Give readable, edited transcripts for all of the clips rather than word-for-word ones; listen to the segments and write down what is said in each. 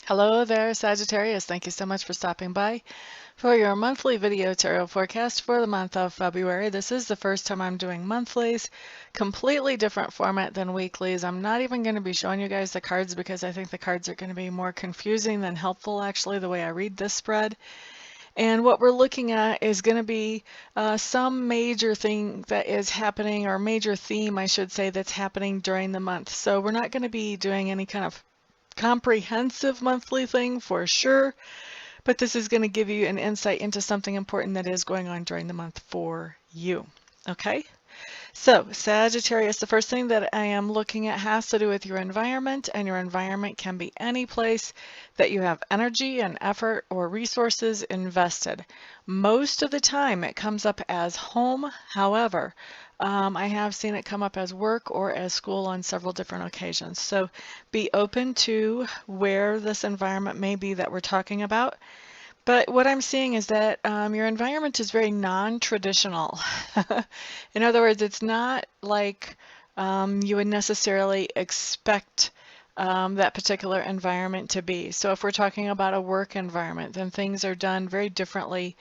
Hello there, Sagittarius. Thank you so much for stopping by for your monthly video tarot forecast for the month of February. This is the first time I'm doing monthlies, completely different format than weeklies. I'm not even going to be showing you guys the cards because I think the cards are going to be more confusing than helpful, actually, the way I read this spread. And what we're looking at is going to be some major thing that is happening, or major theme, I should say, that's happening during the month. So we're not going to be doing any kind of comprehensive monthly thing for sure, but this is going to give you an insight into something important that is going on during the month for you. Okay? So, Sagittarius, the first thing that I am looking at has to do with your environment, and your environment can be any place that you have energy and effort or resources invested. Most of the time it comes up as home. However, I have seen it come up as work or as school on several different occasions. So be open to where this environment may be that we're talking about. But what I'm seeing is that your environment is very non-traditional. In other words, it's not like you would necessarily expect that particular environment to be. So if we're talking about a work environment, then things are done very differently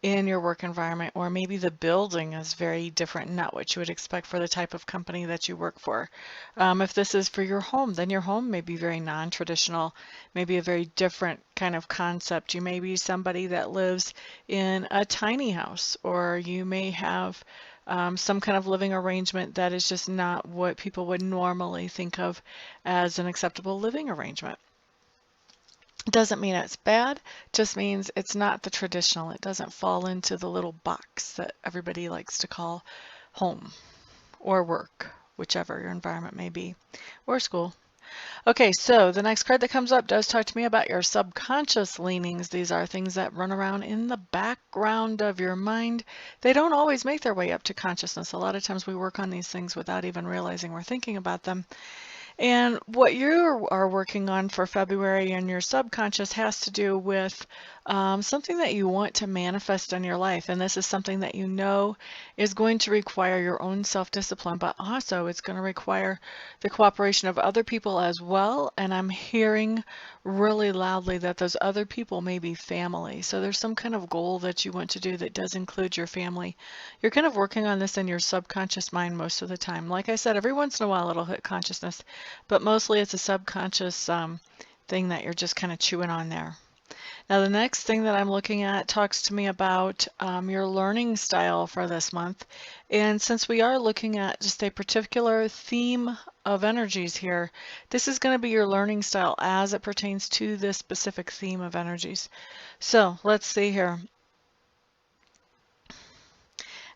in your work environment, or maybe the building is very different, not what you would expect for the type of company that you work for. If this is for your home, then your home may be very non-traditional, maybe a very different kind of concept. You may be somebody that lives in a tiny house, or you may have some kind of living arrangement that is just not what people would normally think of as an acceptable living arrangement. Doesn't mean it's bad, just means it's not the traditional. It doesn't fall into the little box that everybody likes to call home or work, whichever your environment may be, or school. Okay, so the next card that comes up does talk to me about your subconscious leanings. These are things that run around in the background of your mind. They don't always make their way up to consciousness. A lot of times we work on these things without even realizing we're thinking about them. And what you are working on for February in your subconscious has to do with something that you want to manifest in your life. And this is something that you know is going to require your own self-discipline, but also it's going to require the cooperation of other people as well. And I'm hearing really loudly that those other people may be family. So there's some kind of goal that you want to do that does include your family. You're kind of working on this in your subconscious mind most of the time. Like I said, every once in a while it'll hit consciousness, but mostly it's a subconscious thing that you're just kind of chewing on there. Now, the next thing that I'm looking at talks to me about your learning style for this month. And since we are looking at just a particular theme of energies here, this is going to be your learning style as it pertains to this specific theme of energies. So let's see here.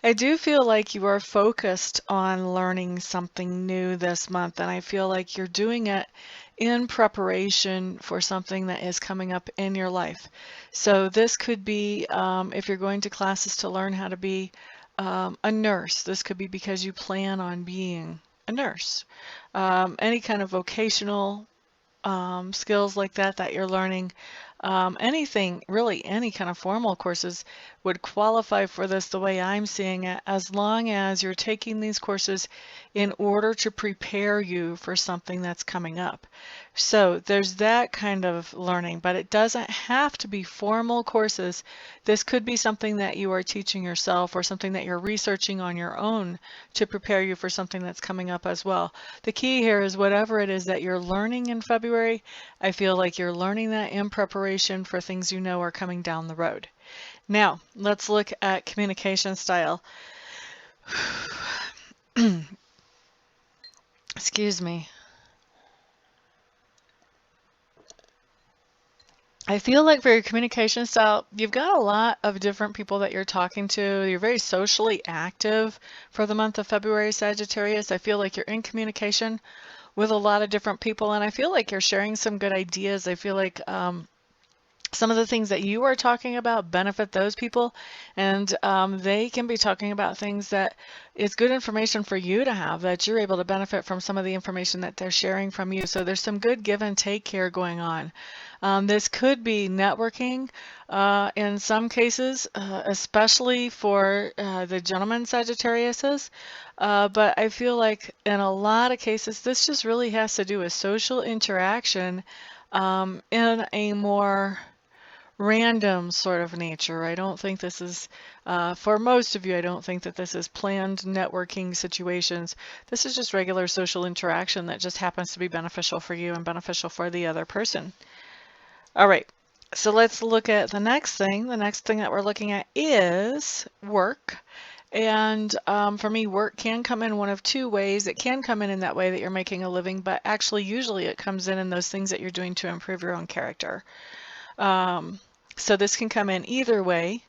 I do feel like you are focused on learning something new this month, and I feel like you're doing it in preparation for something that is coming up in your life. So this could be if you're going to classes to learn how to be a nurse. This could be because you plan on being a nurse. Any kind of vocational skills like that you're learning. Anything, really any kind of formal courses would qualify for this the way I'm seeing it, as long as you're taking these courses in order to prepare you for something that's coming up. So there's that kind of learning, but it doesn't have to be formal courses. This could be something that you are teaching yourself, or something that you're researching on your own to prepare you for something that's coming up as well. The key here is whatever it is that you're learning in February, I feel like you're learning that in preparation for things you know are coming down the road. Now, let's look at communication style. Excuse me. I feel like for your communication style, you've got a lot of different people that you're talking to. You're very socially active for the month of February, Sagittarius. I feel like you're in communication with a lot of different people, and I feel like you're sharing some good ideas. I feel like some of the things that you are talking about benefit those people, and they can be talking about things that is good information for you to have, that you're able to benefit from some of the information that they're sharing from you. So there's some good give and take here going on. This could be networking in some cases, especially for the gentleman Sagittariuses. But I feel like in a lot of cases, this just really has to do with social interaction in a more random sort of nature. I don't think this is, for most of you, I don't think that this is planned networking situations. This is just regular social interaction that just happens to be beneficial for you and beneficial for the other person. All right, so let's look at the next thing. The next thing that we're looking at is work. And for me, work can come in one of two ways. It can come in that way that you're making a living, but actually usually it comes in those things that you're doing to improve your own character. So this can come in either way.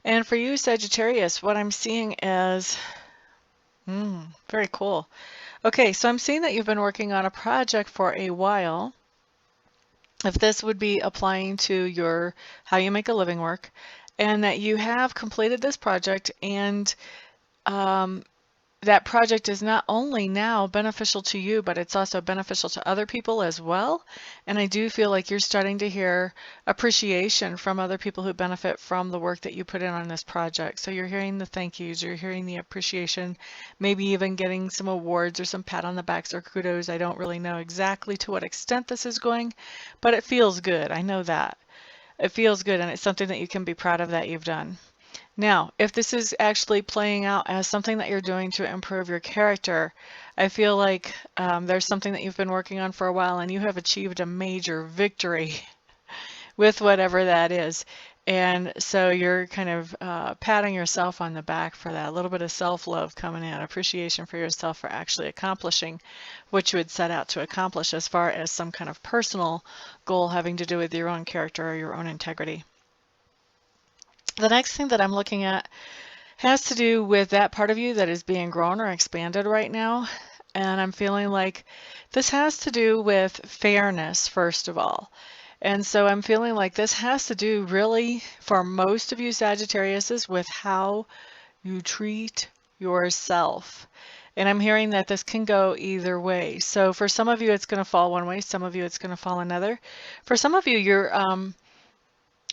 And for you, Sagittarius, what I'm seeing is, very cool. Okay, so I'm seeing that you've been working on a project for a while. If this would be applying to your how you make a living work, and that you have completed this project, and that project is not only now beneficial to you, but it's also beneficial to other people as well. And I do feel like you're starting to hear appreciation from other people who benefit from the work that you put in on this project. So you're hearing the thank yous, you're hearing the appreciation, maybe even getting some awards or some pat on the backs or kudos. I don't really know exactly to what extent this is going, but it feels good. I know that. It feels good, and it's something that you can be proud of that you've done. Now, if this is actually playing out as something that you're doing to improve your character, I feel like there's something that you've been working on for a while and you have achieved a major victory with whatever that is. And so you're kind of patting yourself on the back for that, a little bit of self-love coming in, appreciation for yourself for actually accomplishing what you had set out to accomplish as far as some kind of personal goal having to do with your own character or your own integrity. The next thing that I'm looking at has to do with that part of you that is being grown or expanded right now. And I'm feeling like this has to do with fairness, first of all. And so I'm feeling like this has to do really, for most of you Sagittariuses, with how you treat yourself. And I'm hearing that this can go either way. So for some of you, it's going to fall one way. Some of you, it's going to fall another. For some of you,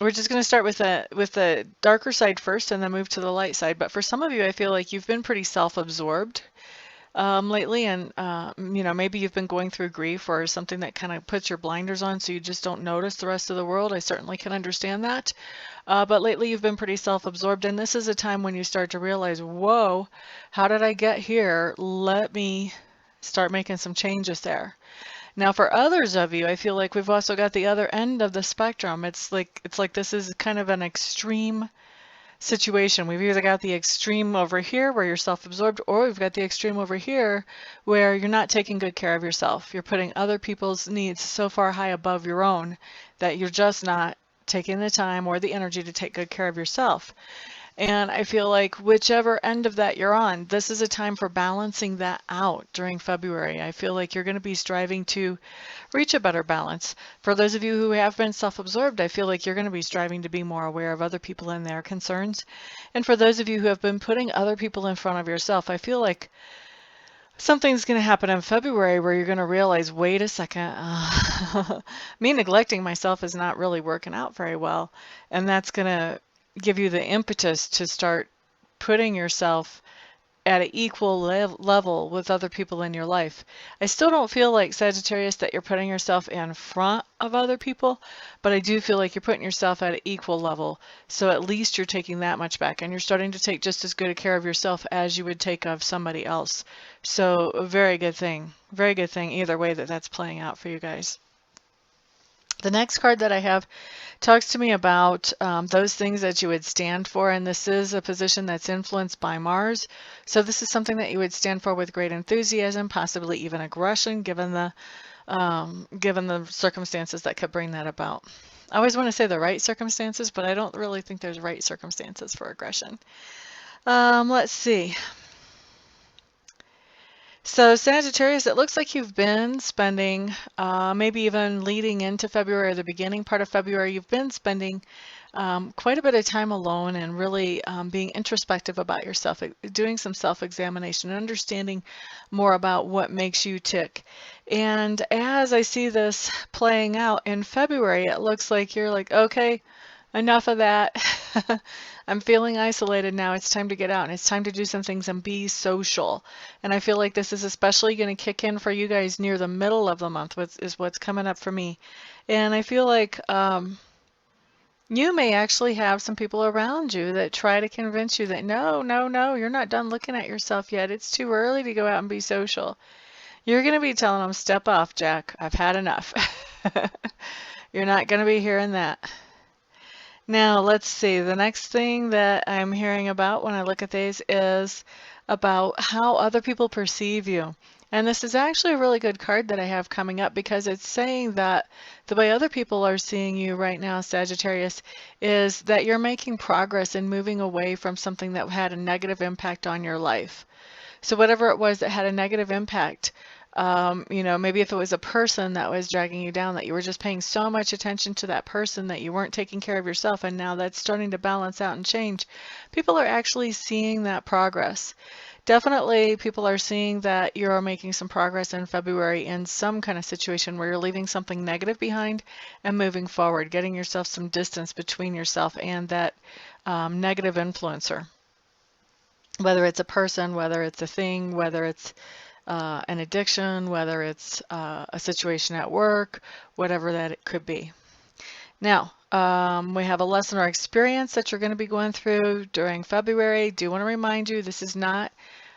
we're just going to start with the darker side first and then move to the light side. But for some of you, I feel like you've been pretty self-absorbed lately, and maybe you've been going through grief or something that kind of puts your blinders on so you just don't notice the rest of the world. I certainly can understand that. But lately you've been pretty self-absorbed, and this is a time when you start to realize, whoa, how did I get here? Let me start making some changes there. Now, for others of you, I feel like we've also got the other end of the spectrum. It's like this is kind of an extreme situation. We've either got the extreme over here where you're self-absorbed, or we've got the extreme over here where you're not taking good care of yourself. You're putting other people's needs so far high above your own that you're just not taking the time or the energy to take good care of yourself. And I feel like whichever end of that you're on, this is a time for balancing that out during February. I feel like you're going to be striving to reach a better balance. For those of you who have been self-absorbed, I feel like you're going to be striving to be more aware of other people and their concerns. And for those of you who have been putting other people in front of yourself, I feel like something's going to happen in February where you're going to realize, wait a second, me neglecting myself is not really working out very well. And that's going to give you the impetus to start putting yourself at an equal level with other people in your life. I still don't feel like, Sagittarius, that you're putting yourself in front of other people, but I do feel like you're putting yourself at an equal level. So at least you're taking that much back, and you're starting to take just as good a care of yourself as you would take of somebody else. So a very good thing either way that's playing out for you guys. The next card that I have talks to me about those things that you would stand for, and this is a position that's influenced by Mars. So this is something that you would stand for with great enthusiasm, possibly even aggression, given the circumstances that could bring that about. I always want to say the right circumstances, but I don't really think there's right circumstances for aggression. Let's see. So Sagittarius, it looks like you've been spending, maybe even leading into February or the beginning part of February, you've been spending quite a bit of time alone and really being introspective about yourself, doing some self-examination, understanding more about what makes you tick. And as I see this playing out in February, it looks like you're like, okay, enough of that. I'm feeling isolated now. It's time to get out, and it's time to do some things and be social. And I feel like this is especially going to kick in for you guys near the middle of the month, which is what's coming up for me. And I feel like you may actually have some people around you that try to convince you that no, no, no, you're not done looking at yourself yet. It's too early to go out and be social. You're going to be telling them, step off, Jack. I've had enough. You're not going to be hearing that. Now, let's see. The next thing that I'm hearing about when I look at these is about how other people perceive you. And this is actually a really good card that I have coming up because it's saying that the way other people are seeing you right now, Sagittarius, is that you're making progress and moving away from something that had a negative impact on your life. So whatever it was that had a negative impact, you know, maybe if it was a person that was dragging you down, that you were just paying so much attention to that person that you weren't taking care of yourself, and now that's starting to balance out and change. People are actually seeing that progress. Definitely, people are seeing that you're making some progress in February in some kind of situation where you're leaving something negative behind and moving forward, getting yourself some distance between yourself and that negative influencer. Whether it's a person, whether it's a thing, whether it's an addiction, whether it's a situation at work, whatever that it could be. Now, we have a lesson or experience that you're going to be going through during February. Do want to remind you this is not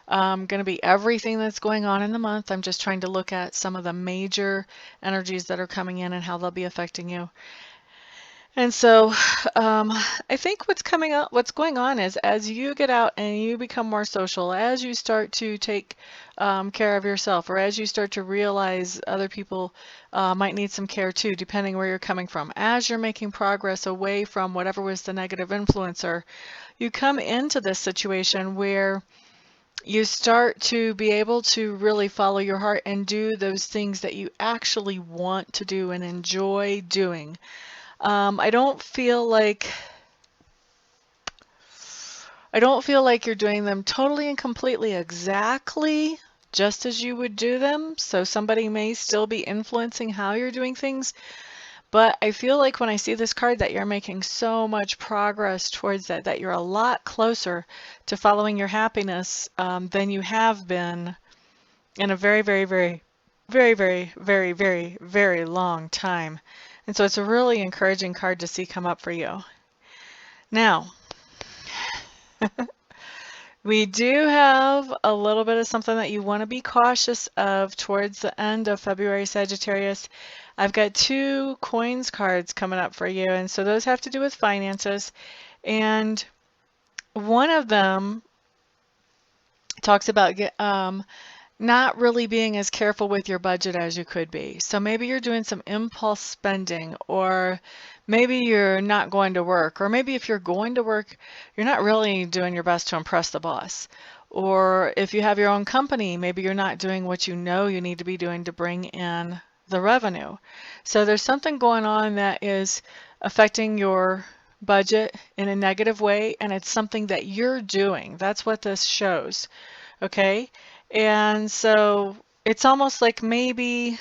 going to be everything that's going on in the month. I'm just trying to look at some of the major energies that are coming in and how they'll be affecting you. And so I think what's going on is as you get out and you become more social, as you start to take care of yourself, or as you start to realize other people might need some care too, depending where you're coming from, as you're making progress away from whatever was the negative influencer, you come into this situation where you start to be able to really follow your heart and do those things that you actually want to do and enjoy doing. I don't feel like you're doing them totally and completely exactly just as you would do them. So somebody may still be influencing how you're doing things, but I feel like when I see this card that you're making so much progress towards that you're a lot closer to following your happiness than you have been in a very, very, very, very, very, very, very, very long time. And so it's a really encouraging card to see come up for you. Now, we do have a little bit of something that you want to be cautious of towards the end of February, Sagittarius. I've got two coins cards coming up for you, and so those have to do with finances. And one of them talks about not really being as careful with your budget as you could be. So maybe you're doing some impulse spending, or maybe you're not going to work, or maybe if you're going to work, you're not really doing your best to impress the boss. Or if you have your own company, maybe you're not doing what you know you need to be doing to bring in the revenue. So there's something going on that is affecting your budget in a negative way, and it's something that you're doing. That's what this shows. Okay? And so it's almost like maybe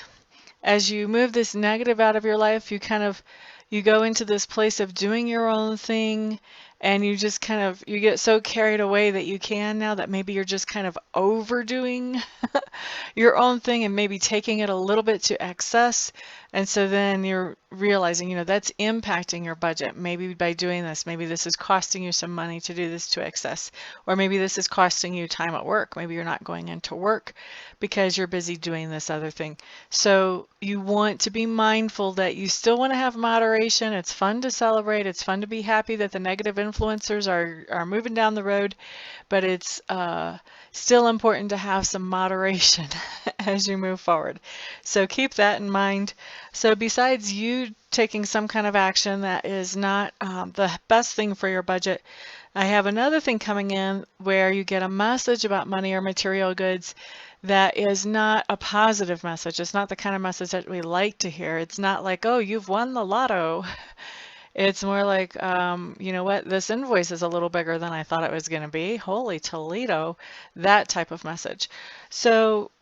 as you move this negative out of your life, you go into this place of doing your own thing, and you just you get so carried away that you can now that maybe you're just kind of overdoing your own thing and maybe taking it a little bit to excess. And so then you're realizing, that's impacting your budget. Maybe by doing this, maybe this is costing you some money to do this to excess, or maybe this is costing you time at work. Maybe you're not going into work because you're busy doing this other thing. So you want to be mindful that you still want to have moderation. It's fun to celebrate. It's fun to be happy that the negative influencers are moving down the road, but it's still important to have some moderation as you move forward. So keep that in mind. So besides you taking some kind of action that is not the best thing for your budget, I have another thing coming in where you get a message about money or material goods that is not a positive message. It's not the kind of message that we like to hear. It's not like, oh, you've won the lotto. It's more like, you know what, this invoice is a little bigger than I thought it was going to be. Holy Toledo, that type of message. So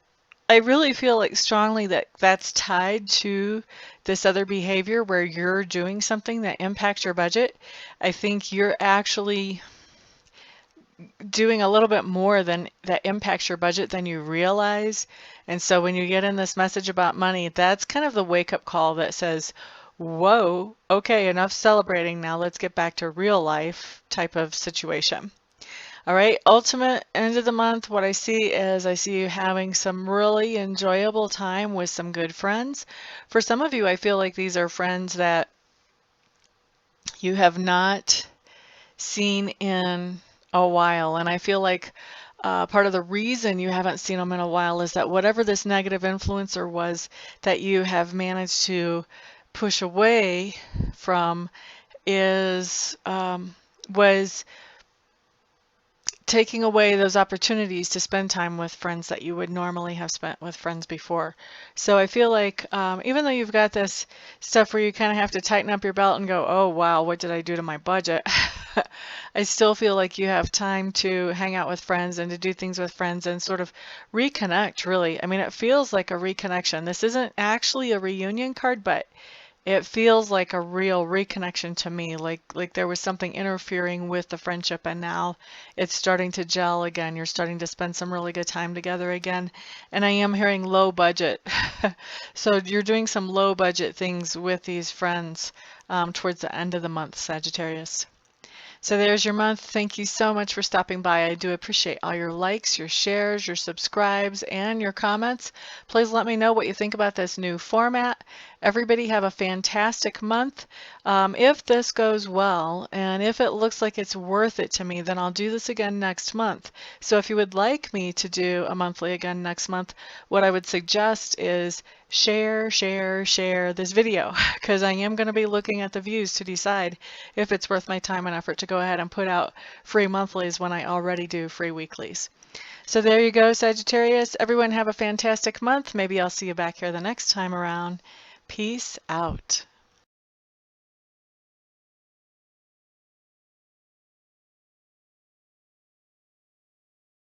I really feel like strongly that that's tied to this other behavior where you're doing something that impacts your budget. I think you're actually doing a little bit more than that impacts your budget than you realize. And so when you get in this message about money, that's kind of the wake-up call that says, whoa, okay, enough celebrating. Now let's get back to real life type of situation. All right, ultimate end of the month, what I see is I see you having some really enjoyable time with some good friends. For some of you, I feel like these are friends that you have not seen in a while. And I feel like part of the reason you haven't seen them in a while is that whatever this negative influencer was that you have managed to push away from is was taking away those opportunities to spend time with friends that you would normally have spent with friends before. So I feel like even though you've got this stuff where you kind of have to tighten up your belt and go, oh wow, what did I do to my budget? I still feel like you have time to hang out with friends and to do things with friends and sort of reconnect, really. I mean, it feels like a reconnection. This isn't actually a reunion card, but it feels like a real reconnection to me, like there was something interfering with the friendship and now it's starting to gel again. You're starting to spend some really good time together again. And I am hearing low budget. So you're doing some low budget things with these friends towards the end of the month, Sagittarius. So there's your month. Thank you so much for stopping by. I do appreciate all your likes, your shares, your subscribes, and your comments. Please let me know what you think about this new format. Everybody have a fantastic month. If this goes well, and if it looks like it's worth it to me, then I'll do this again next month. So if you would like me to do a monthly again next month, what I would suggest is share this video, because I am going to be looking at the views to decide if it's worth my time and effort to go ahead and put out free monthlies when I already do free weeklies. So there you go, Sagittarius. Everyone have a fantastic month. Maybe I'll see you back here the next time around. Peace out.